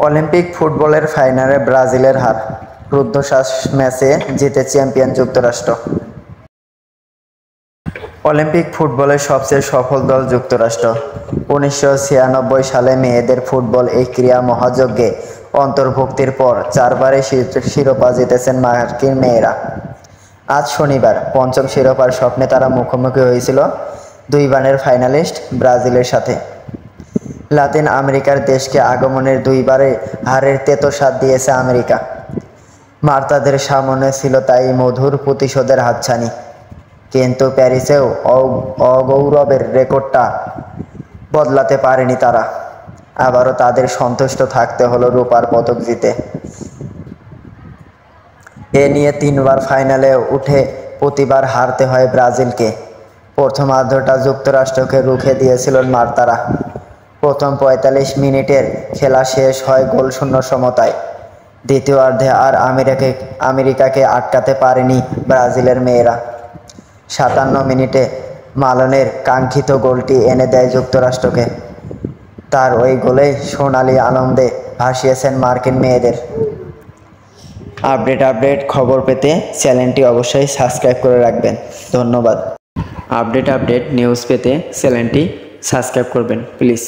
Olympic ফুটবলের ফাইনালে ব্রাজিলের হার, রুদ্ধশ্বাস ম্যাচে জিতে চ্যাম্পিয়ন যুক্তরাষ্ট্র। অলিম্পিক ফুটবলের সবচেয়ে সফল দল যুক্তরাষ্ট্র। 1996 সালে মেয়েদের ফুটবল এই ক্রীড়া মহাযজ্ঞে অন্তর্ভুক্তির পর 4 বারই শিরোপা জিতেছেন মার্কিন মেয়েরা। আজ শনিবার পঞ্চম শিরোপার স্বপ্নে তারা মুখোমুখি হয়েছিল 2 বারের ফাইনালিস্ট ব্রাজিলের সাথে। লাতিন আমেরিকার দেশকে আগমনের 2 বারে হারের তেতো স্বাদ দিয়েছে আমেরিকা। মার্তাদের সামনে ছিল তাই মধুর প্রতিশোধের হাতছানি। কিন্তু প্যারিসেও অগৌরবের রেকর্ডটা বদলাতে পারেনি তারা। আবারও তাদের সন্তুষ্ট থাকতে হলো রূপার পদক জিতে। এ নিয়ে 3 বার ফাইনালে উঠে প্রতিবার হারতে হয় ব্রাজিলকে। প্রথমার্ধটা যুক্তরাষ্ট্রকে রুখে দিয়েছিল মার্তারা। প্রথম 45 মিনিটের খেলা শেষ হয় গোলশূন্য সমতায়। দ্বিতীয়ার্ধে আর আমেরিকাকে আটকাতে পারেনি ব্রাজিলের মেয়েরা। 57 মিনিটে মালনের কাঙ্ক্ষিত গোলটি এনে দেয় যুক্তরাষ্ট্রকে। তার ওই গোলেই সোনালি আনন্দে ভাসিয়েছেন মার্কিন মেয়েদের। আপডেট খবর পেতে চ্যানেলটি অবশ্যই সাবস্ক্রাইব করে রাখবেন। ধন্যবাদ। আপডেট নিউজ পেতে চ্যানেলটি সাবস্ক্রাইব করবেন প্লিজ।